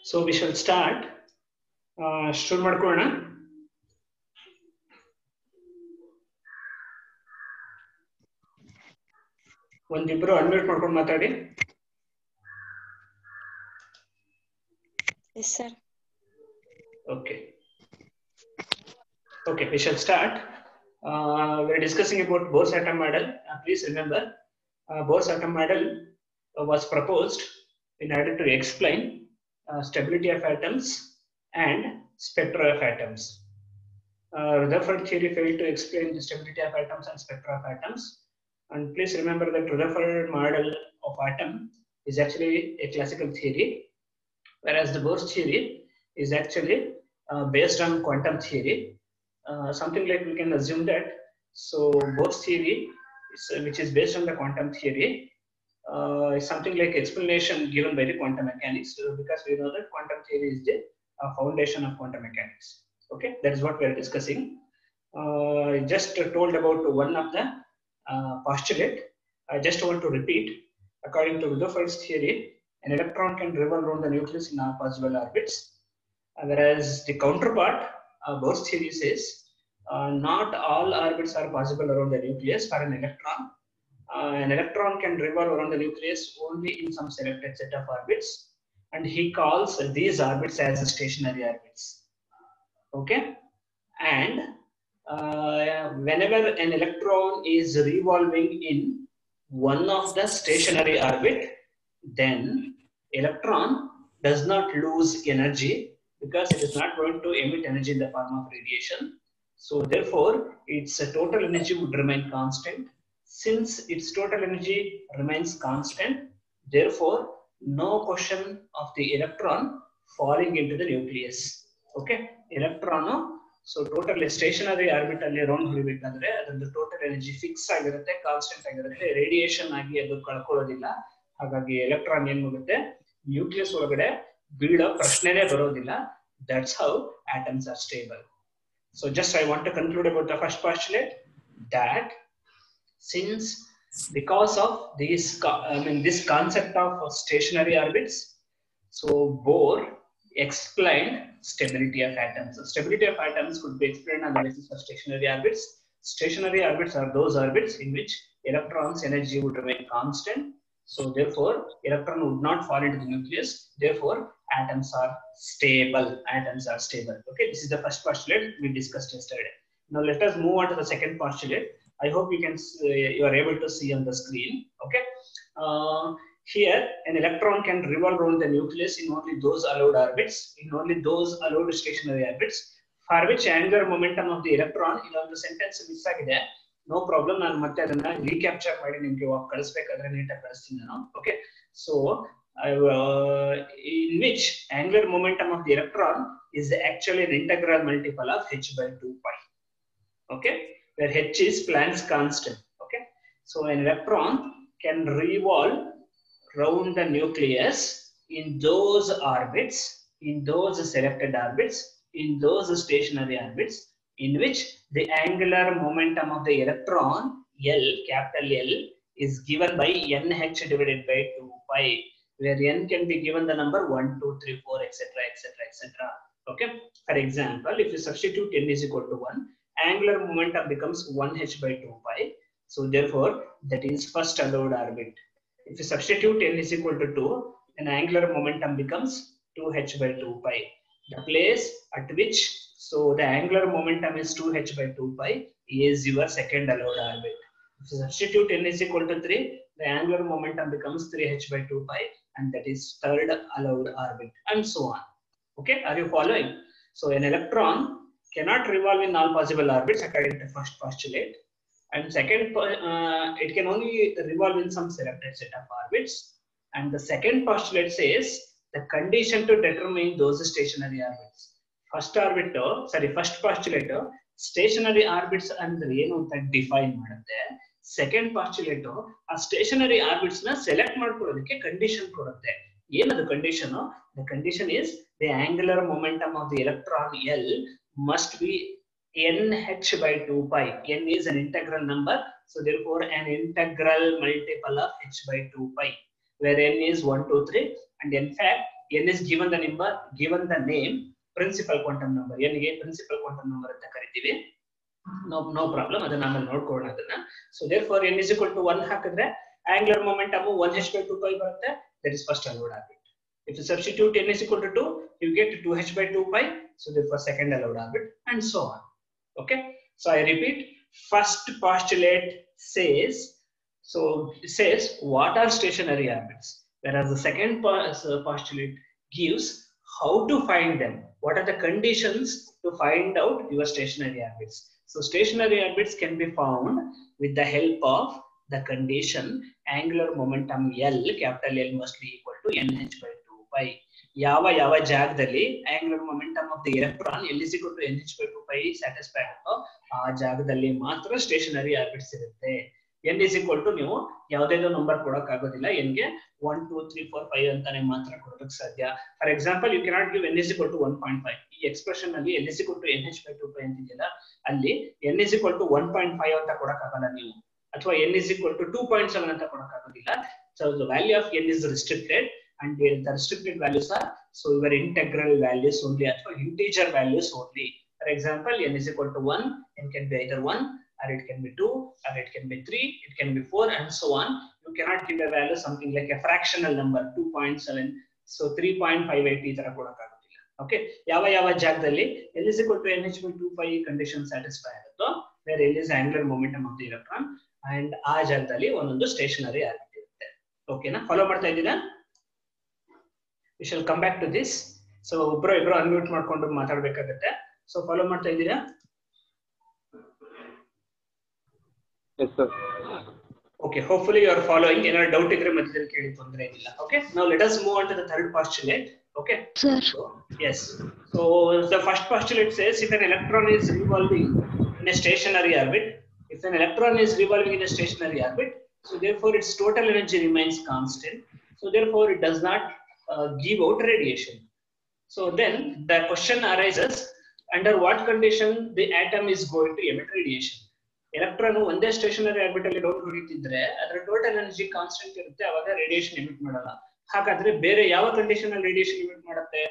So we shall start. Shuru ಮಾಡ್ಕೊಳ್ಳೋಣ. ಒಂದಿಬ್ರು unmute ಮಾಡ್ಕೊಂಡು ಮಾತಾಡಿ. Yes, sir. Okay. Okay, we shall start. We are discussing about Bohr's atom model. Please remember, Bohr's atom model was proposed in order to explain stability of atoms and spectra of atoms. Rutherford theory failed to explain the stability of atoms and spectra of atoms. And please remember that Rutherford model of atom is actually a classical theory, whereas the Bohr's theory is actually based on quantum theory. Something like we can assume that. So Bohr's theory, which is based on the quantum theory, is something like explanation given by the quantum mechanics, because we know that quantum theory is the foundation of quantum mechanics. Okay, that is what we are discussing. I just told about one of the postulate. I just want to repeat. According to Rutherford's theory, an electron can revolve around the nucleus in all possible orbits, whereas the counterpart, Bohr's theory says, not all orbits are possible around the nucleus for an electron. An electron can revolve around the nucleus only in some selected set of orbits, and he calls these orbits as stationary orbits. Okay, and whenever an electron is revolving in one of the stationary orbit, then electron does not lose energy because it is not going to emit energy in the form of radiation. So therefore, its total energy would remain constant. Since its total energy remains constant, therefore no question of the electron falling into the nucleus. Okay, electron, so total stationary orbit alli round ಹೊಡಿಬೇಕಾದ್ರೆ ಅದರ total energy fix ಆಗಿರುತ್ತೆ, constant ಆಗಿರುತ್ತೆ, radiation ಆಗಿ ಅದು ಕಳ್ಕೊಳ್ಳೋದಿಲ್ಲ. ಹಾಗಾಗಿ electron ಏನು ಮಾಡುತ್ತೆ, nucleus ಒಳಗಡೆ ಬೀಳೋ ಪ್ರಶ್ನೆನೇ ಬರೋದಿಲ್ಲ. That's how atoms are stable. So just I want to conclude about the first postulate, that since because of this concept of stationary orbits, so Bohr explained stability of atoms. So stability of atoms could be explained on the basis of stationary orbits. Stationary orbits are those orbits in which electrons' energy would remain constant. So therefore, electron would not fall into the nucleus. Therefore, atoms are stable. Atoms are stable. Okay, this is the first postulate we discussed yesterday. Now let us move on to the second postulate. I hope you are able to see on the screen. Okay. Here, an electron can revolve around the nucleus in only those allowed orbits, in only those allowed stationary orbits, for which angular momentum of the electron, in the sentence miss agide, no problem, ನಾನು ಮತ್ತೆ ಅದನ್ನ recapture ಮಾಡಿ ನಿಮಗೆ ಕಳಿಸಬೇಕಾದ್ರೆ ನೀಟಾಗಿ ಕಳಿಸ್ತೀನಿ ನಾನು. Okay, so in which angular momentum of the electron is actually an integral multiple of h by 2 pi. Okay, where h is Planck's constant. Okay, so an electron can revolve round the nucleus in those orbits, in those selected orbits, in those stationary orbits, in which the angular momentum of the electron, L, capital L, is given by nh divided by 2 pi, where n can be given the number 1, 2, 3, 4, etc., etc., etc. Okay. For example, if you substitute n is equal to 1, angular momentum becomes 1h by 2 pi. So therefore, that is first allowed orbit. If you substitute n is equal to 2, then angular momentum becomes 2h by 2 pi. The place at which, so the angular momentum is 2h by 2 pi is your second allowed orbit. If you substitute n is equal to 3, the angular momentum becomes 3h by 2 pi, and that is third allowed orbit, and so on. Okay, are you following? So an electron cannot revolve in all possible orbits according to first postulate, and second, it can only revolve in some selected set of orbits. And the second postulate says the condition to determine those stationary orbits. First postulate stationary orbits ಅಂದ್ರೆ ಏನು ಅಂತ define ಮಾಡುತ್ತೆ. Second postulate ಆ stationery orbits ನ select ಮಾಡ್ಕೊಳ್ಳೋದಕ್ಕೆ condition ಕೊಡುತ್ತೆ. ಏನದು condition? The condition is the angular momentum of the electron L must be nh by 2 pi. N is an integral number, so therefore an integral multiple of h by 2 pi, where n is 1, 2, 3, and in fact n is given the name principal quantum number. n ಗೆ principal quantum number ಅಂತ ಕರಿತೀವಿ. No problem. ಅದನ್ನ ಆಮೇಲೆ ನೋಡ್ಕೊಳ್ಳೋಣ ಅದನ್ನ. So therefore n is equal to 1 ಹಾಕಿದ್ರೆ angular momentum 1h by 2 pi ಬರುತ್ತೆ. That is first allowed orbit. If you substitute n is equal to 2, you get 2h by 2 pi. So therefore second allowed orbit and so on. Okay. So I repeat, first postulate says what are stationary orbits, whereas the second postulate gives how to find them. What are the conditions to find out your stationary orbits? So stationary orbits can be found with the help of the condition angular momentum L, capital L must be equal to nh by 2 pi. ಯಾವ ಜಾಗದಲ್ಲಿ angular momentum of the electron L is equal to nh by 2 pi satisfy ಆಗುತ್ತೋ ಆ ಜಾಗದಲ್ಲಿ ಮಾತ್ರ stationary orbits ಇರುತ್ತೆ. n is equal to ನೀವು ಯಾವುದೇನೋ number ಕೊಡಕ್ ಆಗೋದಿಲ್ಲ. n ಗೆ 1 2 3 4 5 ಅಂತಾನೆ ಮಾತ್ರ ಕೊಡೋದಕ್ಕೆ ಸಾಧ್ಯ. For example you cannot give n is equal to 1.5. ಈ ಎಕ್ಸ್ಪ್ರೆಷನ್ ಅಲ್ಲಿ n is equal to nh by 2 pi ಅಂತಿದೆಯಲ್ಲ, ಅಲ್ಲಿ n is equal to 1.5 ಅಂತ ಕೊಡಕ್ ಆಗಲ್ಲ ನೀವು, ಅಥವಾ n is equal to 2.7 ಅಂತ ಕೊಡಕ್ ಆಗೋದಿಲ್ಲ. So the value of n is restricted, and the restricted values are your integral values only, ಅಥವಾ integer values only. For example, n is equal to 1, n can be either 1 or it can be 2 or it can be 3, it can be 4 and so on. You cannot give a value something like a fractional number 2.7, so 3.58 ಈ ತರ ಕೊಡಕ್ ಆಗೋದಿಲ್ಲ. Okay, ಯಾವ ಜಾಗದಲ್ಲಿ L is equal to nh by 2 pi condition satisfy ಆಗುತ್ತೋ, where L is angular momentum of the electron, and ಆ ಜಾಗದಲ್ಲಿ ಒಂದೊಂದು ಸ್ಟೇಷನರಿ ಆರ್ಬಿಟ್ ಇರುತ್ತೆ. ಓಕೆನಾ, ಫಾಲೋ ಮಾಡ್ತಾ ಇದ್ದೀರಾ? We shall come back to this. So ಇಬ್ರು ಅನ್ಮ್ಯೂಟ್ ಮಾಡ್ಕೊಂಡು ಮಾತಾಡ್ಬೇಕಾಗತ್ತೆ. So ಫಾಲೋ ಮಾಡ್ತಾ ಇದ್ದೀರಾ? Yes sir. Okay, hopefully you are following. ಏನಾದ್ರು ಡೌಟ್ ಇದ್ರೆ ಮಧ್ಯದಲ್ಲಿ ಕೇಳಿ, ತೊಂದರೆ ಏನಿಲ್ಲ. Okay, now let us move on to the third postulate. Okay sir. So, yes, so the first postulate says if an electron is revolving in a stationary orbit, so therefore its total energy remains constant, so therefore it does not give out radiation. So then the question arises, under what condition the atom is going to emit radiation? Electron ಒಂದೇ stationery orbit ಅಲ್ಲಿ doubt ಹೊಡಿತಿದ್ರೆ ಅದರ total energy constant ಇರುತ್ತೆ, ಅವಾಗ radiation emit ಮಾಡಲ್ಲ. ಹಾಗಾದ್ರೆ ಬೇರೆ ಯಾವ condition ಅಲ್ಲಿ ರೇಡಿಯೇಷನ್ ಎಮಿಟ್ ಮಾಡುತ್ತೆ?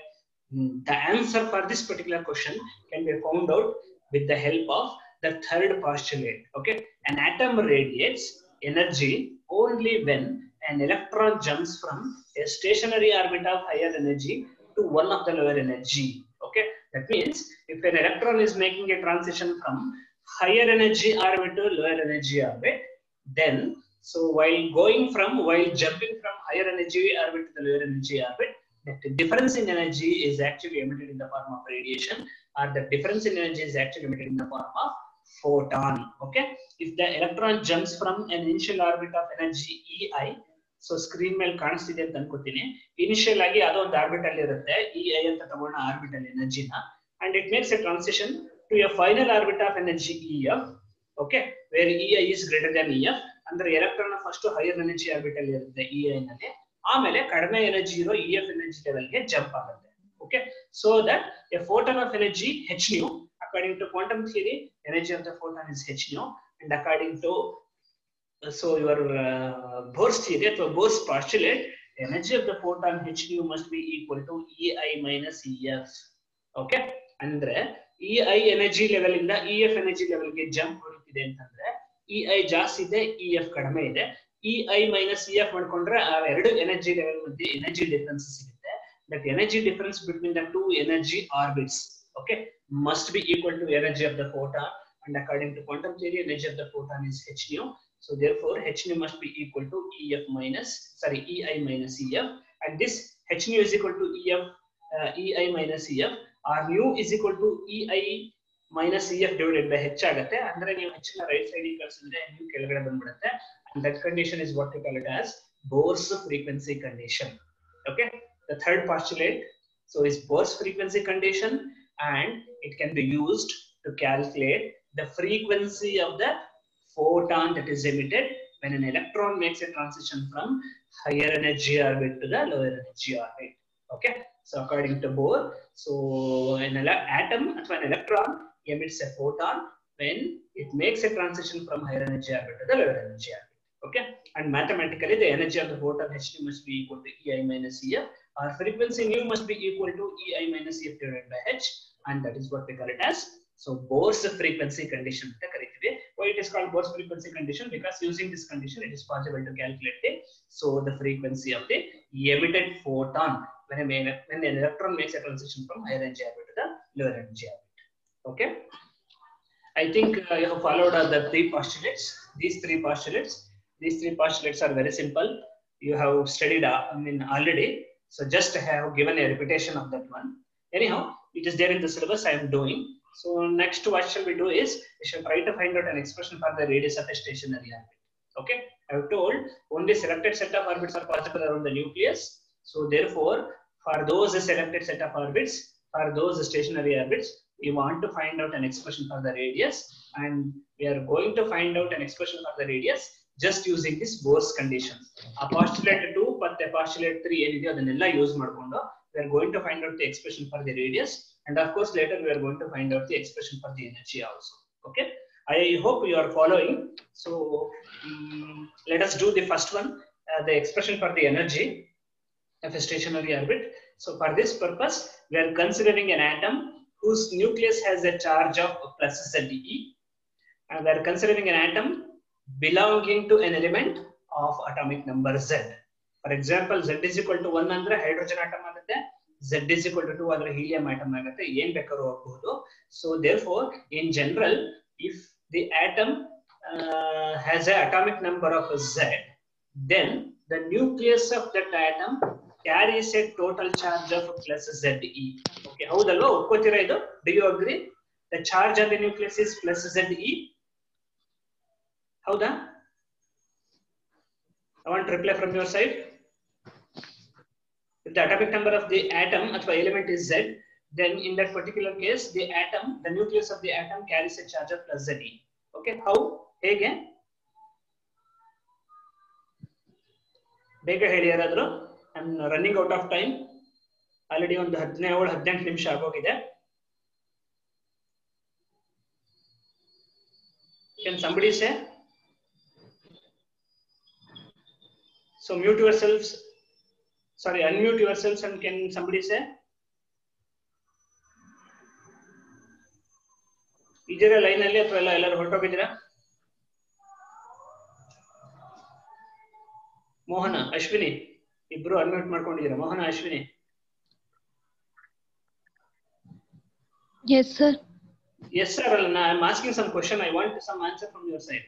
The answer for this particular question can be found out with the help of the third postulate. Okay, an atom radiates energy only when an electron jumps from a stationary orbit of higher energy to one of the lower energy. Okay, that means if an electron is making a transition from higher energy orbit to lower energy orbit, then so while jumping from higher energy orbit to the lower energy orbit, the difference in energy is actually emitted in the form of radiation, or the difference in energy is actually emitted in the form of photon. Okay, if the electron jumps from an initial orbit of energy ei, so screen ಮೇಲೆ ಕಾಣಿಸ್ತಿದೆ ಅಂತ ಅನ್ಕೋತೀನಿ, initial ಆಗಿ ಅದೋ ಒಂದು orbital ಇರುತ್ತೆ ei ಅಂತ ತಗೊಂಡ orbital ಎನರ್ಜಿನ, and it makes a transition to a final orbit of energy ef. Okay, where ei is greater than ef, ಅಂದ್ರೆ electron first higher energy orbital ಇರುತ್ತೆ ei ನಲ್ಲಿ, ಆಮೇಲೆ ಕಡಿಮೆ ಎನರ್ಜಿ ಇರೋ ef ಎನರ್ಜಿ ಲೆವೆಲ್ ಗೆ jump ಆಗುತ್ತೆ. Okay, so that a photon of energy h nu, according to quantum theory energy of the photon is h nu, and according to your Bohr's theory or Bohr's postulate, energy of the photon h nu must be equal to ei minus ef. Okay, ಅಂದ್ರೆ ei energy level ಇಂದ ef energy level ಗೆ jump ಹೊಡಿತಿದೆ ಅಂತಂದ್ರೆ ei ಜಾಸ್ತಿ ಇದೆ, ef ಕಡಿಮೆ ಇದೆ. ei minus ef ಮಾಡ್ಕೊಂಡ್ರೆ ಆ ಎರಡು ಎನರ್ಜಿ ಲೆವೆಲ್ ಮಧ್ಯೆ ಎನರ್ಜಿ ಡಿಫರೆನ್ಸ್ ಸಿಗುತ್ತೆ. That energy difference between the two energy orbits, okay, must be equal to energy of the photon, and according to quantum theory energy of the photon is h nu. So therefore h nu must be equal to ei minus ef, and this h nu is equal to ei minus ef, or nu is equal to ei minus ef divided by h ಆಗುತ್ತೆ. ಅಂದ್ರೆ ನೀವು h ನ right side ಗೆ ಕಳಿಸಿದ್ರೆ nu ಕೆಳಗಡೆ ಬಂದ್ಬಿಡುತ್ತೆ, and that condition is what we call it as Bohr's frequency condition. Okay, the third postulate is Bohr's frequency condition, and it can be used to calculate the frequency of the photon that is emitted when an electron makes a transition from higher energy orbit to the lower energy orbit. Okay, so according to Bohr, so an atom or an electron emits a photon when it makes a transition from higher energy orbit to the lower energy orbit. Okay, and mathematically the energy of the photon h nu must be equal to ei minus ef, our frequency nu must be equal to ei minus ef divided by h, and that is what we call it as Bohr's frequency condition. Why it is called Bohr's frequency condition? Because using this condition, it is possible to calculate the frequency of the emitted photon when an electron makes a transition from higher energy orbit to the lower energy orbit. Okay. I think you have followed the three postulates. These three postulates are very simple. You have studied already. So just have given a repetition of that one. Anyhow, it is there in the syllabus I am doing. So next what shall we do is we shall try to find out an expression for the radius of a stationary orbit. Okay, I have told only selected set of orbits are possible around the nucleus. So therefore, for those selected set of orbits, for those stationary orbits, we want to find out an expression for the radius, and we are going to find out an expression for the radius just using this Bohr's conditions. A postulate 2 but a postulate 3 ಏನಿದೆ ಅದನ್ನೆಲ್ಲ use ಮಾಡಿಕೊಂಡು we are going to find out the expression for the radius, and of course later we are going to find out the expression for the energy also. Okay, I hope you are following. So let us do the first one, the expression for the energy of a stationary orbit. So for this purpose, we are considering an atom whose nucleus has a charge of plus Ze, and we are considering an atom belonging to an element of atomic number Z. For example, Z is equal to 1 andre hydrogen atom agutte, Z is equal to 2 andre helium atom agutte, yen bekaru aagabodu. So therefore, in general, if the atom has an atomic number of Z, then the nucleus of that atom carries a total charge of plus Ze. Okay, houdalva oppotira idu? Do you agree? The charge on the nucleus is plus Ze. Howda? I want reply from your side. If the atomic number of the atom or element is Z, then in that particular case, the nucleus of the atom carries a charge of plus Ze. Okay, how? Again? Bega heli yaradru? I'm running out of time. Already on the 17 ನಿಮಿಷ ಆಗೋಗಿದೆ. Can somebody say? So mute yourselves. Sorry, unmute yourselves, and can somebody say? ಇದರ line ಅಲ್ಲಿ ಅಥವಾ ಎಲ್ಲರೂ ಹೊರಟೋಗಿದ್ದೀರಾ? ಮೋಹನ, ಅಶ್ವಿನಿ ಇಬ್ರು unmute ಮಾಡ್ಕೊಂಡಿದ್ದೀರಾ? ಮೋಹನ, Ashwini. Yes sir. Yes sir. I am asking some question. I want some answer from your side.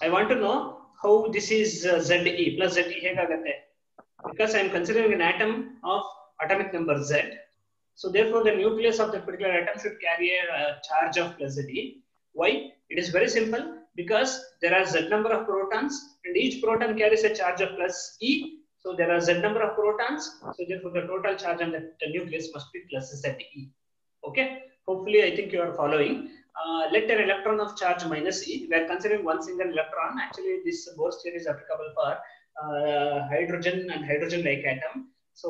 I want to know how this is Ze plus Ze hegagatte, because I am considering an atom of atomic number Z. So therefore the nucleus of that particular atom should carry a charge of plus Ze. Why? It is very simple, because there are Z number of protons and each proton carries a charge of plus E. So there are Z number of protons, so therefore the total charge on the nucleus must be plus Ze. Okay, hopefully I think you are following. Let an electron of charge minus E. We are considering one single electron. Actually, this Bohr's theory is applicable for hydrogen and hydrogen-like atom. So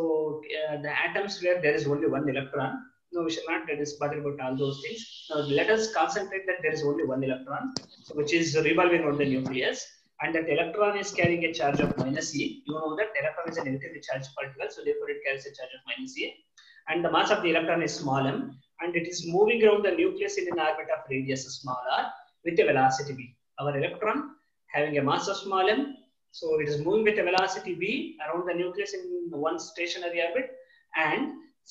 the atoms where there is only one electron. No, we should not bother about all those things. Now let us concentrate that there is only one electron, so which is revolving around the nucleus, and that electron is carrying a charge of minus E. You know that electron is a negatively charged particle, so therefore it carries a charge of minus E. And the mass of the electron is small m, and it is moving around the nucleus in an orbit of radius small r with a velocity v. Our electron having a mass of small m, so it is moving with a velocity v around the nucleus in one stationary orbit, and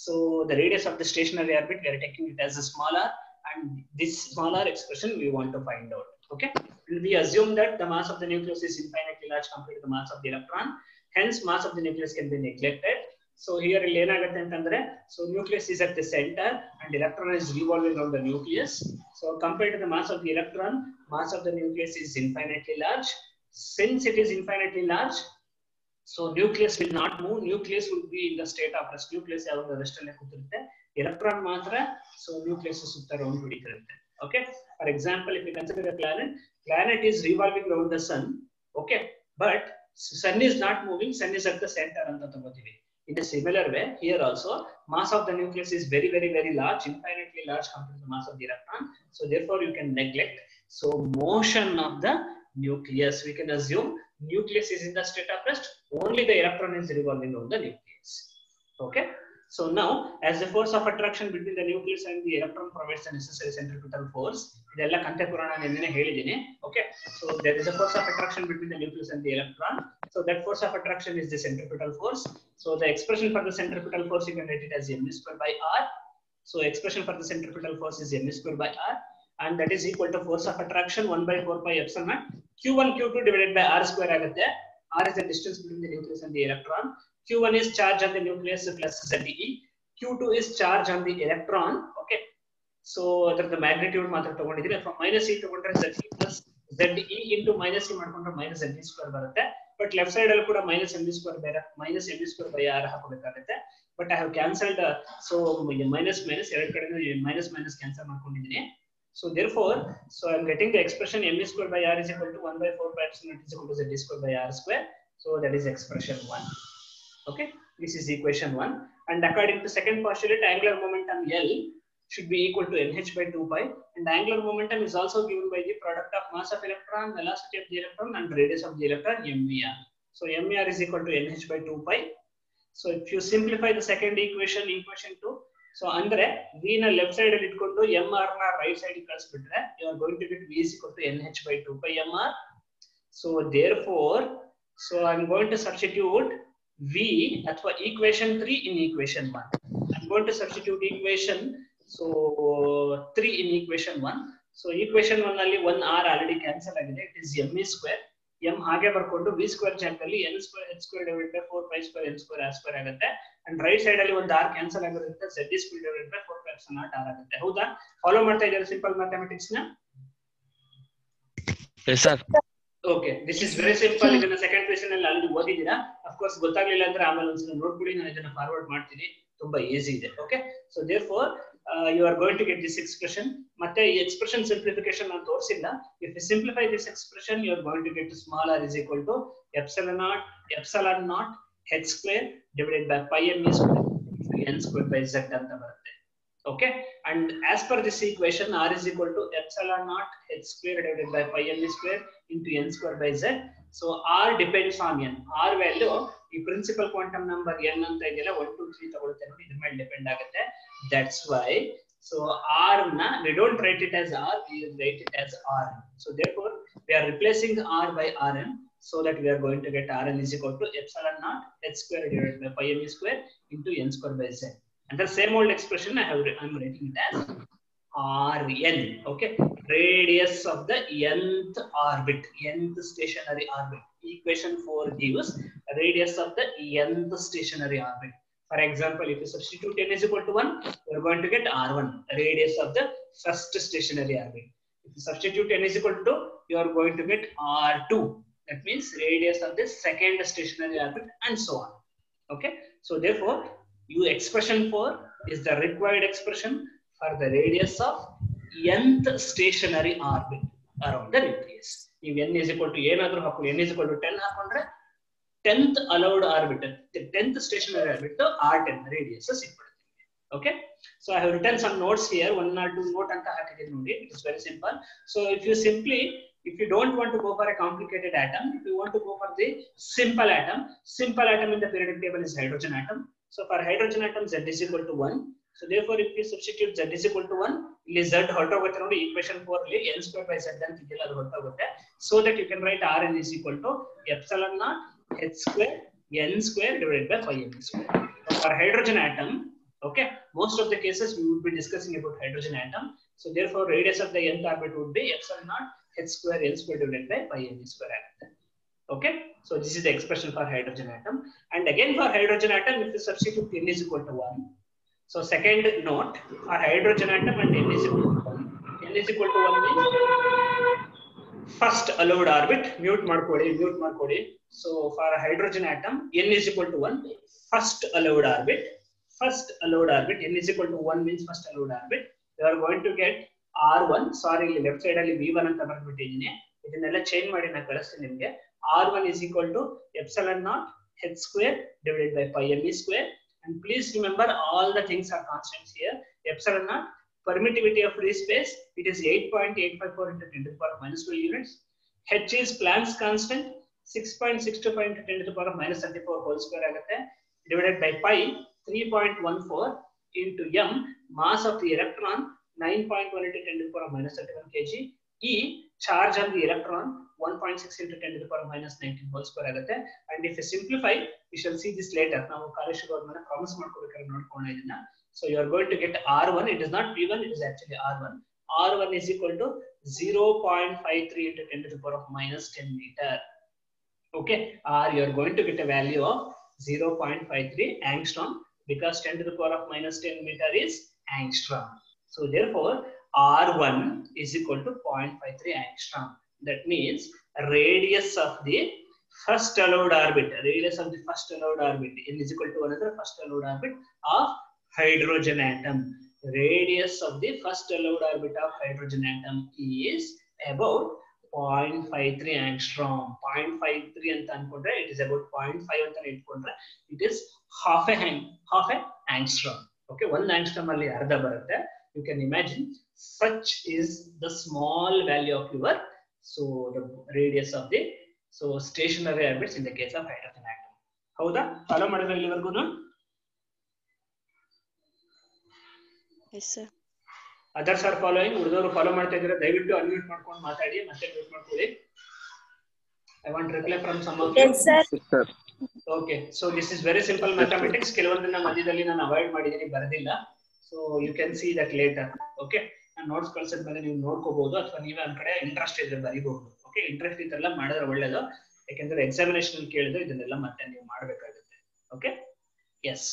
so the radius of the stationary orbit we are taking it as a small r, and this small r expression we want to find out. Okay, and we assume that the mass of the nucleus is infinitely large compared to the mass of the electron, hence mass of the nucleus can be neglected. So here ಇಲ್ಲಿ ಏನಾಗುತ್ತೆ ಅಂತಂದ್ರೆ, so nucleus is at the center and electron is revolving around the nucleus. So compared to the mass of the electron, mass of the nucleus is infinitely large. Since it is infinitely large, so nucleus will not move. Nucleus will be in the state of rest. Nucleus ಯಾವಾಗ rest ಅಲ್ಲಿ ಕೂತಿರುತ್ತೆ, electron ಮಾತ್ರ so nucleus ಸುತ್ತ round ಹೊಡಿತಿರುತ್ತೆ. Okay, for example, if you consider a planet is revolving around the sun. Okay, but sun is not moving, sun is at the center ಅಂತ ತಗೋತೀವಿ. In a similar way, here also, mass of the nucleus is very, very, very large, infinitely large compared to the mass of the electron. So therefore, you can neglect. So motion of the nucleus, we can assume nucleus is in the state of rest, only the electron is revolving around the nucleus. Okay. So now, as the force of attraction between the nucleus and the electron provides the necessary centripetal force. ಇದೆಲ್ಲ ಕಂತೆ ಪುರಾಣ ನಿನ್ನೆ ಹೇಳಿದ್ದೀನಿ. Okay. So there is a force of attraction between the nucleus and the electron. So that force of attraction is the centripetal force. So the expression for the centripetal force, you can write it as m square by r. So expression for the centripetal force is m square by r, and that is equal to force of attraction 1 by 4 pi epsilon naught q1 q2 divided by r square ಆಗುತ್ತೆ. R is the distance between the nucleus and the electron. Q1 is charge on the nucleus plus ZE. Q2 is charge on the electron. Okay. So that the magnitude ಮಾತ್ರ ತಗೊಂಡಿದ್ದೀನಿ. From minus e ತಗೊಂಡ್ರೆ ZE plus ZE into minus e ಮಾಡ್ಕೊಂಡ್ರೆ minus ZE square ಬರುತ್ತೆ. But left side ಅಲ್ಲಿ ಕೂಡ minus mv square ಬೇರೆ minus mv square by r ಹಾಕಬೇಕಾಗುತ್ತೆ. But I have cancelled. So minus minus ಎರಡು ಕಡೆನೂ minus minus cancel ಮಾಡ್ಕೊಂಡಿದ್ದೀನಿ. So therefore, so I am getting the expression m square by r is equal to 1 by 4 pi epsilon naught is equal to z square by r square. So that is expression 1. Okay, this is equation 1. And according to second postulate, angular momentum L should be equal to nh by 2 pi. And angular momentum is also given by the product of mass of electron, velocity of the electron, and radius of the electron, mvr. So mvr is equal to nh by 2 pi. So if you simplify the second equation, equation 2, so andre v na left side alli itkondu mr na right side ಗೆ ಕಳಿಸಿಬಿಟ್ರೆ you are going to get v is equal to nh by 2 pi mr. So therefore, so I am going to substitute v ಅಥವಾ equation 3 in equation 1. I am going to substitute equation so 3 in equation 1. So equation 1 ಅಲ್ಲಿ 1 r already cancel ಆಗಿದೆ. It is m square. m ಹಾಗೆ ಬರ್ಕೊಂಡು v square ಜಾಗದಲ್ಲಿ n square h square divided by 4 pi square n square r square ಆಗುತ್ತೆ. And right side ಅಲ್ಲಿ ಒಂದು r cancel ಆಗಿರುತ್ತೆ. z square divided by 4 pi epsilon naught r ಆಗುತ್ತೆ. ಹೌದಾ? Follow ಮಾಡ್ತಾ ಇದ್ದಾರೆ ಸಿಂಪಲ್ ಮ್ಯಾಥಮೆಟಿಕ್ಸ್ ನ? Yes sir. Okay, this is very simple. ಇದನ್ನ ಸೆಕೆಂಡ್ ಕ್ವೆಶ್ಚನ್ ಅಲ್ಲಿ ಆಲ್ರೆಡಿ ಓದಿದ್ದೀರಾ. ಆಫ್ ಕೋರ್ಸ್ ಗೊತ್ತಾಗ್ಲಿಲ್ಲ ಅಂದ್ರೆ ಆಮೇಲೆ ಒಂದ್ಸಲ ನೋಡ್ಬಿಡಿ, ನಾನು ಇದನ್ನ ಫಾರ್ವರ್ಡ್ ಮಾಡ್ತೀನಿ. ತುಂಬಾ ಈಸಿ ಇದೆ. Okay, so therefore you are going to get this expression. ಮತ್ತೆ ಈ expression simplification ನಾನು ತೋರಿಸಿಲ್ಲ. If you simplify this expression, you are going to get small r is equal to epsilon naught h square divided by pi m square n square by z ಅಂತ ಬರುತ್ತೆ. Okay, and as per this equation, r is equal to epsilon naught h square divided by pi m square into n square by z. So r depends on n. R value ಈ principal quantum number n ಅಂತ ಇದೆಯಲ್ಲ 1 2 3 ತಗೊಳುತ್ತೆ ನೋಡಿ, ಇದ್ರ ಮೇಲೆ depend ಆಗುತ್ತೆ. That's why so r na we don't write it as r, we write it as r. So therefore we are replacing r by rn, so that we are going to get rn is equal to epsilon naught h square divided by pi m square into n square by z. And the same old expression I'm writing it as Rn. Okay, radius of the nth orbit, nth stationary orbit. Equation 4 gives radius of the nth stationary orbit. For example, if you substitute n is equal to 1, you are going to get r1, radius of the first stationary orbit. If you substitute n is equal to 2, you are going to get r2. That means radius of the second stationary orbit, and so on. Okay, so therefore expression 4 is the required expression for the radius of nth stationary orbit around the nucleus. If n is equal to ಏನಾದರೂ ಹಾಕೊಳ್ಳಿ, n is equal to 10 ಹಾಕೊಂಡ್ರೆ 10th allowed orbit, the 10th stationary orbit r10 radius ಸಿಕ್ಬಿಡುತ್ತೆ. Okay, so I have written some notes here, 1 or 2 note ಅಂತ ಹಾಕಿದ್ದೀನಿ ನೋಡಿ. It is very simple. So if you don't want to go for a complicated atom, if you want to go for the simple atom in the periodic table is hydrogen atom. So for hydrogen atom z is equal to 1. So therefore if you substitute z is equal to 1, ಇಲ್ಲಿ z ಹೊರಟೋಗುತ್ತೆ ನೋಡಿ. equation 4 ಅಲ್ಲಿ n square by z ಅಂತ ಇದೆಯಲ್ಲ ಅದು ಹೊರಟೋಗುತ್ತೆ. So that you can write rn is equal to epsilon naught h square n square divided by pi m square. For hydrogen atom, okay, most of the cases we would be discussing about hydrogen atom. So therefore radius of the nth orbit would be epsilon naught h square n square divided by pi m square ಆಗುತ್ತೆ. Okay, so this is the expression for hydrogen atom. And again for hydrogen atom, if you substitute n is equal to 1, so second note, for hydrogen atom and n is equal to 1, n is equal to 1 means first allowed orbit, mute ಮಾಡ್ಕೊಡಿ. So for hydrogen atom, n is equal to 1, first allowed orbit, n is equal to 1 means first allowed orbit. You are going to get r1, sorry ಇಲ್ಲಿ left side ಅಲ್ಲಿ v1 ಅಂತ ಬರ್ಬಿಟ್ಟಿದ್ದೀನಿ, ಇದನ್ನೆಲ್ಲ change ಮಾಡಿ ನಾನು ಕಳಿಸ್ತೀನಿ ನಿಮಗೆ. r1 is equal to epsilon naught h square divided by pi m square. And please remember all the things are constants here. Epsilon naught, permittivity of free space, it is 8.854 into 10 to the power minus 12 units. H is Planck's constant, 6.625 into 10 to the power of minus 34 whole square ಆಗುತ್ತೆ divided by pi 3.14 into m mass of the electron 9.1 into 10 to the power of minus 31 kg e charge on the electron 1.6 into 10 to the power of minus 19 whole square ಆಗುತ್ತೆ. And if you simplify, we shall see this later. ನಾವು ಕಾಲೇಶ್ government promise ಮಾಡ್ಕೋಬೇಕಾದ್ರೆ ನೋಡ್ಕೊಳ್ಳೋಣ ಇದನ್ನ. So you are going to get R1. It is not P1. It is actually R1. R1 is equal to 0.53 into 10 to the power of minus 10 meter. Okay. Or you are going to get a value of 0.53 angstrom because 10 to the power of minus 10 meter is angstrom. So therefore, R1 is equal to 0.53 angstrom. That means radius of the first allowed orbit. Radius of the first allowed orbit n is equal to another first allowed orbit of hydrogen atom. Radius of the first allowed orbit of hydrogen atom is about 0.53 angstrom. 0.53 ಅಂತ ಅನ್ಕೊಂಡ್ರೆ it is about 0.5 ಅಂತ ಇಟ್ಕೊಂಡ್ರೆ it is half a angstrom. Okay, 1 angstrom ಅಲ್ಲಿ ಅರ್ಧ ಬರುತ್ತೆ. You can imagine such is the small value of your the radius of the stationary orbits in the case of hydrogen atom. ಹೌದಾ? Follow ಮಾಡಿದ್ರೆ ಇಲ್ಲಿವರೆಗೂ? Yes sir. Others are following. ಉಳಿದವರು follow ಮಾಡ್ತಾ ಇದ್ರೆ ದಯವಿಟ್ಟು ಅನ್ಮ್ಯೂಟ್ ಮಾಡ್ಕೊಂಡು ಮಾತಾಡಿ, ಮತ್ತೆ ಮ್ಯೂಟ್ ಮಾಡ್ಕೊಳ್ಳಿ. I want reply from some of you. Yes sir. Yes, sir. Okay, so this is very simple mathematics. ಕೆಲವೊಂದನ್ನ ಮಧ್ಯದಲ್ಲಿ ನಾನು ಅವಾಯ್ಡ್ ಮಾಡಿದ್ದೀನಿ, ಬರೆದಿಲ್ಲ. So you can see that later. Okay, ನಾನು ನೋಟ್ಸ್ ಕಳಿಸಿದ ಮೇಲೆ ನೀವು ನೋಡ್ಕೋಬಹುದು ಅಥವಾ ನೀವೇ ಒಂದ್ ಕಡೆ ಇಂಟ್ರೆಸ್ಟ್ ಇದ್ರೆ ಬರೀಬಹುದು. ಓಕೆ, ಇಂಟ್ರೆಸ್ಟ್ ಇದ್ರೆಲ್ಲ ಮಾಡಿದ್ರೆ ಒಳ್ಳೇದು, ಯಾಕಂದ್ರೆ ಎಕ್ಸಾಮಿನೇಷನ್ ಕೇಳಿದ್ರೆ ಇದನ್ನೆಲ್ಲ ಮತ್ತೆ ನೀವು ಮಾಡಬೇಕಾಗುತ್ತೆ. Okay, yes.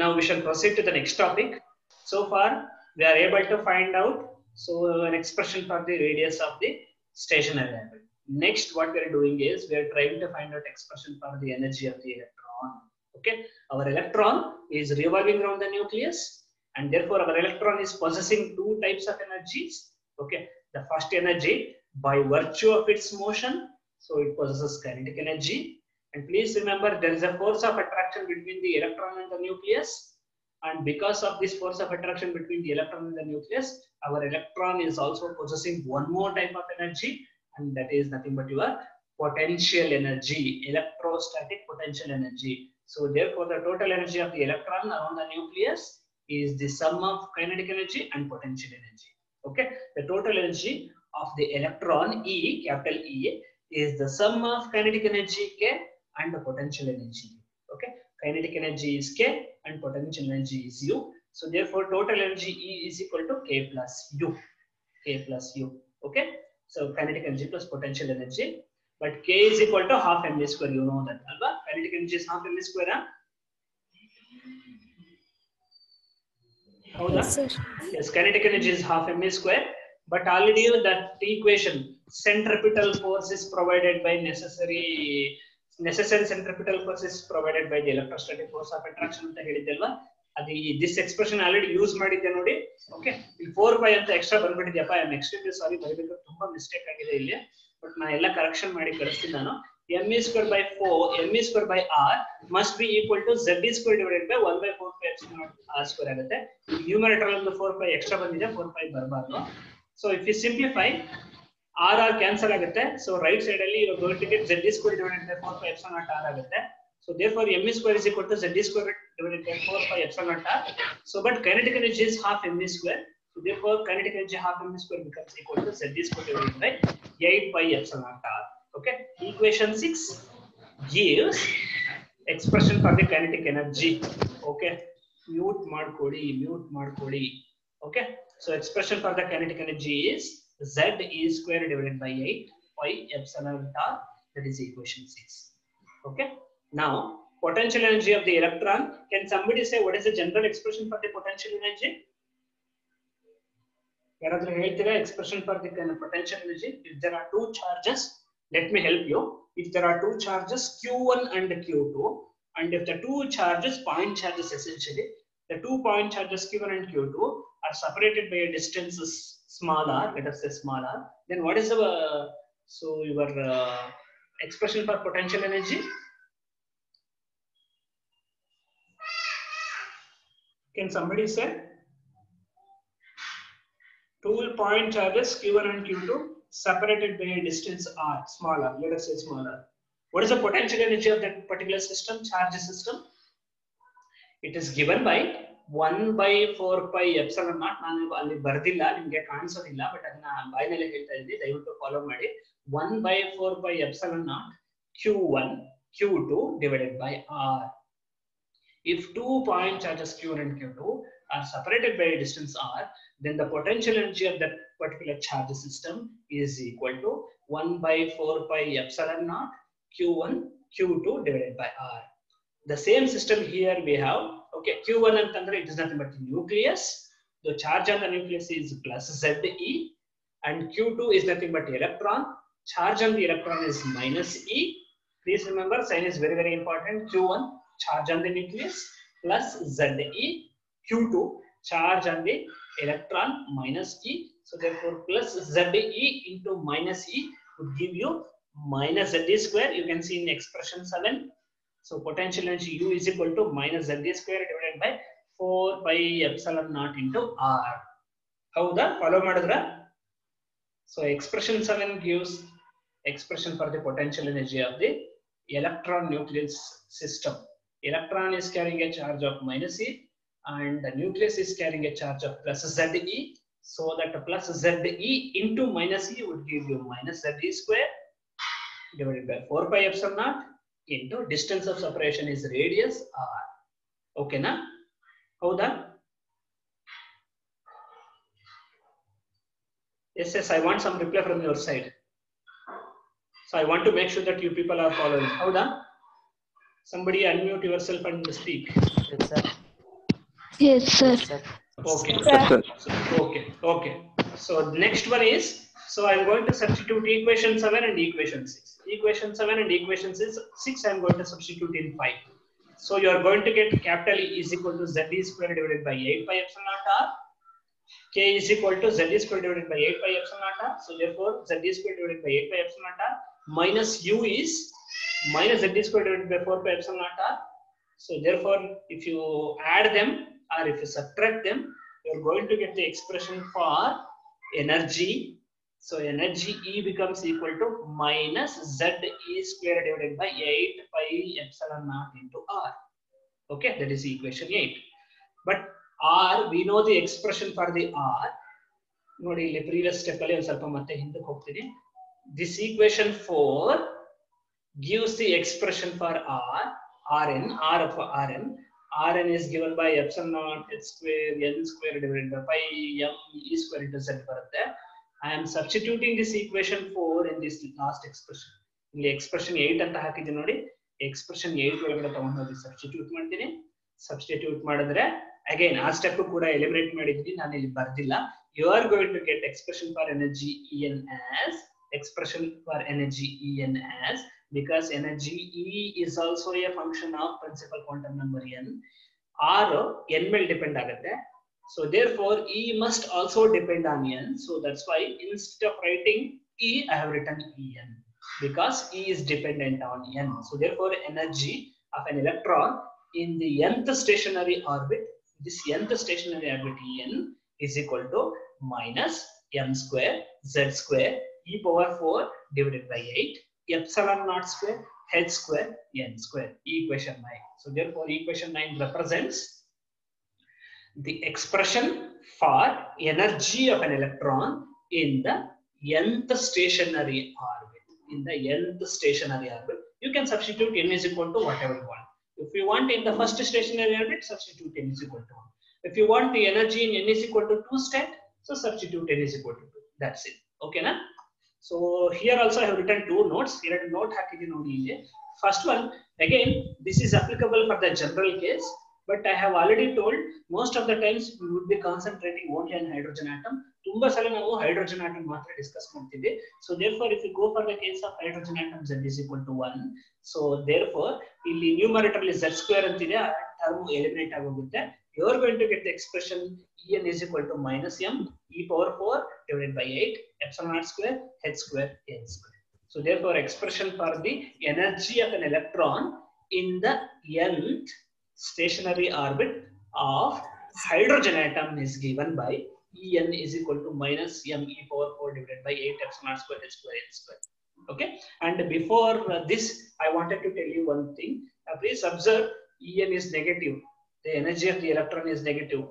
Now we shall proceed to the next topic. So far we are able to find out an expression for the radius of the stationary orbit. Next, what we are doing is we are trying to find out expression for the energy of the electron. Okay, our electron is revolving around the nucleus, and therefore our electron is possessing two types of energies. Okay, the first energy, by virtue of its motion, so it possesses kinetic energy. And please remember, there is a force of attraction between the electron and the nucleus, and because of this force of attraction between the electron and the nucleus, our electron is also possessing one more type of energy, and that is nothing but your potential energy, electrostatic potential energy. So therefore, the total energy of the electron around the nucleus is the sum of kinetic energy and potential energy. Okay, the total energy of the electron E, capital E, is the sum of kinetic energy K and the potential energy. Okay, kinetic energy is K and potential energy is U. So therefore, total energy E is equal to K plus U. K plus U. Okay, so kinetic energy plus potential energy, but K is equal to half mv square. You know that, alba? Kinetic energy is half mv square. Huh? Yes sir. Yes, kinetic energy is half mv square, but already that equation, centripetal force is provided by necessary centripetal force is provided by the electrostatic force of attraction ಅಂತ ಹೇಳಿದ್ದಲ್ವಾ, ಅದು this expression already use ಮಾಡಿದ್ದೆ ನೋಡಿ. Okay, ಇಲ್ಲಿ 4 pi ಅಂತ extra ಬಂದ್ಬಿಟ್ಟಿದ್ಯಪ್ಪ. I am extremely sorry, ಬರೀಬೇಕು, ತುಂಬಾ mistake ಆಗಿದೆ ಇಲ್ಲಿ, ಬಟ್ ನಾನು ಎಲ್ಲ ಕರೆಕ್ಷನ್ ಮಾಡಿ ಕಳಿಸ್ತೀನಿ ನಾನು. me square by 4, me square by r must be equal to z square divided by 1 by 4 pi epsilon r square ಆಗುತ್ತೆ. ನ್ಯೂಮರೇಟರ್ ಅಲ್ಲಿ 4 pi ಎಕ್ಸ್ಟ್ರಾ ಬಂದಿದೆ, 4 pi ಬರಬಾರ್ದು. So if you simplify, r cancel ಆಗುತ್ತೆ. So right side ಅಲ್ಲಿ you are going to get z square divided by 4 pi epsilon r ಆಗುತ್ತೆ. So therefore, me square is equal to z square divided by 4 pi epsilon r. So but kinetic energy is half me square. So therefore, kinetic energy half me square becomes equal to z square divided by 8 pi epsilon r. Okay, equation 6 gives expression for the kinetic energy. Okay, mute ಮಾಡ್ಕೊಳ್ಳಿ. Okay, so expression for the kinetic energy is z e square divided by 8 pi epsilon r. That is equation 6. Okay, now potential energy of the electron. Can somebody say what is the general expression for the potential energy? ಯಾರಾದ್ರೂ ಹೇಳ್ತೀರಾ expression for the potential energy? If there are two charges, let me help you. If there are two charges q1 and q2, and if the two charges, point charges essentially, the 2 point charges q1 and q2 are separated by a distance small r, let us say small r, then what is your expression for potential energy? Can somebody say? 2 point charges q1 and q2 separated by a distance r, small r, let us say small r. What is the potential energy of that particular system, charge system? It is given by 1 by 4 pi epsilon naught. ನಾನು ಅಲ್ಲಿ ಬರ್ದಿಲ್ಲ, ನಿಮಗೆ ಕಾಣಿಸೋದಿಲ್ಲ, but ಅದನ್ನ ಬಾಯಿನಲ್ಲಿ ಹೇಳ್ತಾ ಇದ್ದೀನಿ, ದಯವಿಟ್ಟು follow ಮಾಡಿ. 1 by 4 pi epsilon naught q1 q2 divided by r. If 2 point charges q1 and q2 are separated by a distance r, then the potential energy of that particular charge system is equal to 1 by 4 pi epsilon naught q1 q2 divided by r. The same system here we have. Okay, q1 antandre it is nothing but the nucleus. The charge on the nucleus is plus Ze, and q2 is nothing but electron. Charge on the electron is minus e. Please remember, sign is very, very important. Q1 charge on the nucleus plus Ze, q2 charge on the electron minus e. So therefore plus Ze into minus e would give you minus Ze square. You can see in expression 7. So potential energy U is equal to minus Ze square divided by 4 pi epsilon naught into R. Howda? Follow madadra? So expression 7 gives expression for the potential energy of the electron nucleus system. Electron is carrying a charge of minus E, and the nucleus is carrying a charge of plus Ze. So that plus Ze into minus E would give you minus Ze square divided by 4 pi epsilon naught into distance of separation is radius r. Okay na? Howda? Yes, yes, I want some reply from your side. So I want to make sure that you people are following. Howda? Somebody unmute yourself and speak. Yes, sir. Yes, sir. Yes, sir. Okay. Yes, sir. Okay. Okay. So the next one is, so I'm going to substitute equation 7 and equation 6. Equation 7 and equation 6 I'm going to substitute in 5. So you are going to get capital E is equal to Ze square divided by 8 pi epsilon naught r. K is equal to Ze square divided by 8 pi epsilon naught r. So therefore Ze square divided by 8 pi epsilon naught r minus U is minus Ze square divided by 4 pi epsilon naught r. So therefore if you add them or if you subtract them, you are going to get the expression for energy. So energy E becomes equal to minus Ze square divided by 8 pi epsilon naught into R. Okay, that is equation 8. But R, we know the expression for the R. Nodi illi previous step alli ondu ಸ್ವಲ್ಪ ಮತ್ತೆ ಹಿಂದಕ್ಕೆ ಹೋಗ್ತೀನಿ. This equation 4 gives the expression for R, Rn, R of Rn. Rn is given by epsilon naught h square n square divided by pi m e square into z ಬರುತ್ತೆ. I am substituting this equation 4 in this last expression. ಇಲ್ಲಿ expression 8 ಅಂತ ಹಾಕಿದ್ದೀನಿ ನೋಡಿ. Expression 8 ಒಳಗಡೆ ತಗೊಂಡು ಹೋಗಿ substitute ಮಾಡ್ತೀನಿ. Substitute ಮಾಡಿದ್ರೆ again ಆ ಸ್ಟೆಪ್ ಕೂಡ ಎಲಿಮಿನೇಟ್ ಮಾಡಿದ್ದೀನಿ, ನಾನು ಇಲ್ಲಿ ಬರ್ದಿಲ್ಲ. You are going to get expression for energy En as because energy E is also a function of principal quantum number n. R n ಮೇಲೆ ಡಿಪೆಂಡ್ ಆಗುತ್ತೆ. So therefore E must also depend on n. So that's why instead of writing E, I have written En because E is dependent on n. So therefore energy of an electron in the nth stationary orbit, this nth stationary orbit En is equal to minus m square z square e power 4 divided by 8 epsilon naught square h square n square. Equation 9. So therefore equation 9 represents the expression for energy of an electron in the nth stationary orbit. In the nth stationary orbit, you can substitute n is equal to whatever you want. If you want in the first stationary orbit, substitute n is equal to 1. If you want the energy in n is equal to 2 state, so substitute n is equal to 2. That's it. Okay na? So here also I have written 2 notes. Here note hakidini nodi ile. First one, again this is applicable for the general case, but I have already told most of the times we would be concentrating only on hydrogen atom. ತುಂಬಾ ಸಲ ನಾವು hydrogen atom ಮಾತ್ರ discuss ಮಾಡ್ತೀವಿ. So therefore if you go for the case of hydrogen atom, Z is equal to 1. So therefore ಇಲ್ಲಿ numerator ಅಲ್ಲಿ Z square ಅಂತಿದೆ, ಆ term eliminate ಆಗೋಗುತ್ತೆ. You are going to get the expression En is equal to minus m e power 4 divided by 8 epsilon naught square h square n square. So therefore expression for the energy of an electron in the nth stationary orbit of hydrogen atom is given by En is equal to minus m e power 4 divided by 8 epsilon naught square h square n square. Okay, and before this I wanted to tell you one thing. Please observe, En is negative, the energy of the electron is negative.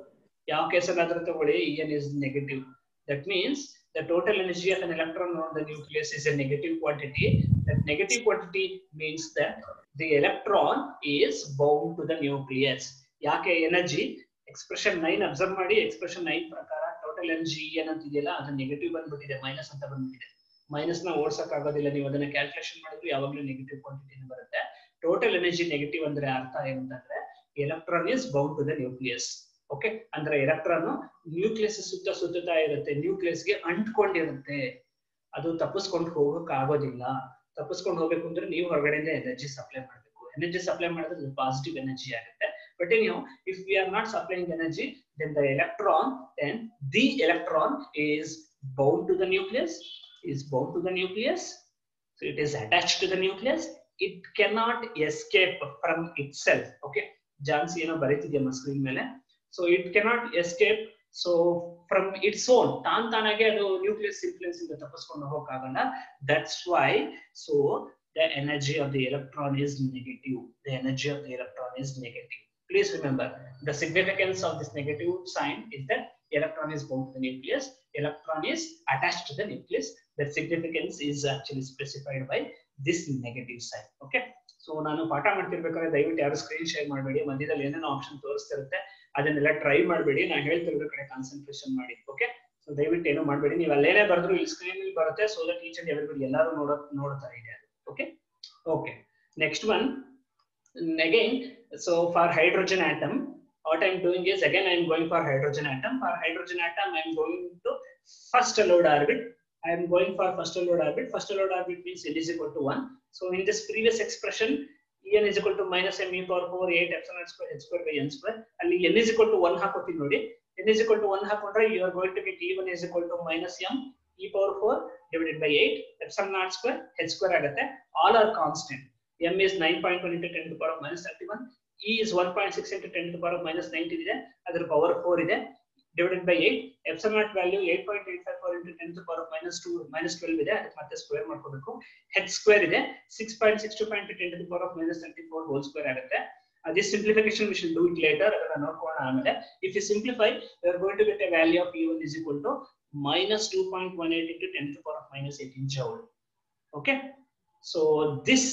ಯಾವ ಕೇಸಲ್ಲಾದ್ರೂ ತಗೊಳ್ಳಿ En is negative. That means the total energy of an electron on the nucleus is a negative quantity. That negative quantity means that the electron is bound to the nucleus. ಯಾಕೆ energy expression 9 observe ಮಾಡಿ, expression 9 ಪ್ರಕಾರ total energy ಏನಂತಿದೆಯಲ್ಲ ಅದು negative ಬಂದ್ಬಿಟ್ಟಿದೆ, minus ಅಂತ ಬಂದ್ಬಿಟ್ಟಿದೆ. Minus ನ ಓಡ್ಸಕ್ ಆಗೋದಿಲ್ಲ, ನೀವು ಅದನ್ನ ಕ್ಯಾಲ್ಕುಲೇಷನ್ ಮಾಡಿದ್ರು ಯಾವಾಗ್ಲೂ ನೆಗೆಟಿವ್ ಕ್ವಾಂಟಿಟಿ ಬರುತ್ತೆ. ಟೋಟಲ್ ಎನರ್ಜಿ ನೆಗೆಟಿವ್ ಅಂದ್ರೆ ಅರ್ಥ ಏನಂತಂದ್ರೆ electron is bound to the nucleus. Okay, ಅಂದ್ರೆ ಎಲೆಕ್ಟ್ರಾನ್ ನ್ಯೂಕ್ಲಿಯಸ್ ಸುತ್ತುತ್ತಾ ಇರುತ್ತೆ, ನ್ಯೂಕ್ಲಿಯಸ್ಗೆ ಅಂಟ್ಕೊಂಡಿರುತ್ತೆ, ಅದು ತಪ್ಪಿಸ್ಕೊಂಡು ಹೋಗಕ್ ಆಗೋದಿಲ್ಲ. ತಪ್ಪಿಸ್ಕೊಂಡು ಹೋಗ್ಬೇಕು ಅಂದ್ರೆ ನೀವು ಹೊರಗಡೆಯಿಂದ ಎನರ್ಜಿ ಸಪ್ಲೈ ಮಾಡಬೇಕು. ಎನರ್ಜಿ ಸಪ್ಲೈ ಮಾಡಿದ್ರೆ ಅದು ಪಾಸಿಟಿವ್ ಎನರ್ಜಿ ಆಗುತ್ತೆ. But anyhow, if we are not supplying energy, then the electron is bound to the nucleus. So it is attached to the nucleus. It cannot escape from itself. Okay, Jan's ಬರೀತಿದ್ಯಾ screen ಮೇಲೆ. So it cannot escape. So from its own, ತಾನಾಗೆ ಅದು nucleus influence ಇಂದ ತಪ್ಪಿಸ್ಕೊಂಡು ಹೋಗಕ್ಕಾಗಲ್ಲ. That's why so the energy of the electron is negative. Please remember the significance of this negative sign is that electron is bound to the nucleus, electron is attached to the nucleus. That significance is actually specified by this negative sign. Okay, so ನಾನು ಪಾಠ ಮಾಡ್ತಿರ್ಬೇಕಾದ್ರೆ ದಯವಿಟ್ಟು ಯಾರು screen share ಮಾಡಬೇಡಿ, ಮಧ್ಯದಲ್ಲಿ ಏನೇನೋ option ತೋರಿಸ್ತಿರುತ್ತೆ ಅದನ್ನೆಲ್ಲ try ಮಾಡಬೇಡಿ, ನಾನು ಹೇಳ್ತಿರೋ ಕಡೆ ಕಾನ್ಸಂಟ್ರೇಷನ್ ಮಾಡಿ. ಓಕೆ, ಸೊ ದಯವಿಟ್ಟು ಏನೋ ಮಾಡಬೇಡಿ, ನೀವು ಅಲ್ಲೇನೇ ಬರೆದ್ರು ಇಲ್ಲಿ ಸ್ಕ್ರೀನ್ ಅಲ್ಲಿ ಬರುತ್ತೆ, so that each and everybody ಎಲ್ಲರೂ ನೋಡ್ತಾ ಇದೆ. Okay, next one. Again, so for hydrogen atom, what I am doing is again I am going for hydrogen atom. For hydrogen atom, I am going to first allowed orbit. First allowed orbit means n is equal to 1. So in this previous expression, En is equal to minus m e power 4 8 epsilon square h square by n square. ಅಲ್ಲಿ n is equal to 1 ಹಾಕೋತೀನಿ ನೋಡಿ. n is equal to 1 ಹಾಕೊಂಡ್ರೆ you are going to get E1 is equal to minus m e power 4 divided by 8 epsilon naught square h square ಆಗುತ್ತೆ. All are constant. M is 9.1 into 10 to the power of minus 31. E is 1.6 into 10 to the power of minus 19 ಇದೆ, ಅದರ power 4 ಇದೆ, divided by 8. Epsilon naught value 8.854 into 10 to the power of minus 12 ಇದೆ, ಅದಕ್ಕೆ ಮತ್ತೆ square ಮಾಡ್ಕೋಬೇಕು. h square ಇದೆ 6.62 into 10 to the power of minus 34 whole square ಆಗುತ್ತೆ. This simplification we shall do it later, ಅದನ್ನ ನೋಡ್ಕೊಳ್ಳೋಣ ಆಮೇಲೆ. If you simplify, we are going to get a value of E1 is equal to minus 2.18 into 10 to the power of minus 18 joule. Okay, so this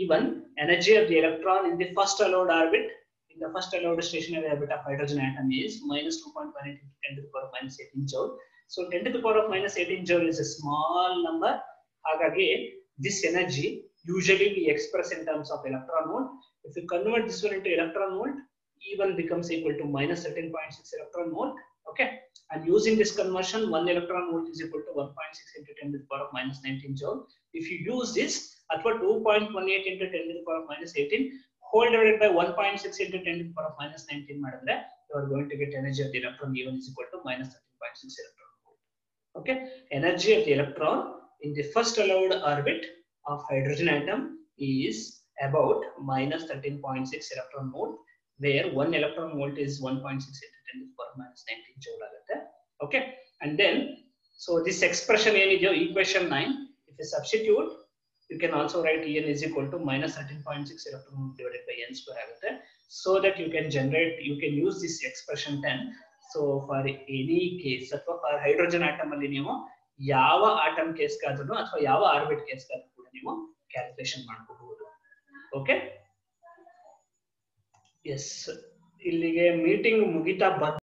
E1, energy of the electron in the first allowed orbit, in the first allowed stationary orbit of hydrogen atom is minus 2.18 into 10 to the power of minus 18 joule. So 10 to the power of minus 18 joule is a small number. Hagage this energy usually we express in terms of electron volt. If you convert this one into electron volt, E1 becomes equal to minus 13.6 electron volt. Okay, and using this conversion, 1 electron volt is equal to 1.6 into 10 to the power of minus 19 joule. If you use this, ಅಥವಾ 2.18 into 10 to the power of minus 18 whole divided by 1.6 into 10 to the power of minus 19 ಮಾಡಿದ್ರೆ you are going to get energy of the electron E1 is equal to minus 13.6 electron volt. Okay, energy of the electron in the first allowed orbit of hydrogen atom is about minus 13.6 electron volt, where 1 electron volt is 1.6 into 10 to the power of minus 19 joule ಆಗುತ್ತೆ. Okay, and then so this expression ಏನಿದೆಯೋ equation 9, if you substitute, you can also write En is equal to minus 13.6 electron volt divided by n square ಆಗುತ್ತೆ. So that you can use this expression 10. So for any case, ಅಥವಾ for hydrogen atom ಅಲ್ಲಿ ನೀವು ಯಾವ atom case ಗಾದ್ರೂ ಅಥವಾ ಯಾವ orbit case ಗಾದ್ರೂ ಕೂಡ ನೀವು calculation ಮಾಡಬಹುದು. ಓಕೆ, ಎಸ್, ಇಲ್ಲಿಗೆ ಮೀಟಿಂಗ್ ಮುಗಿತಾ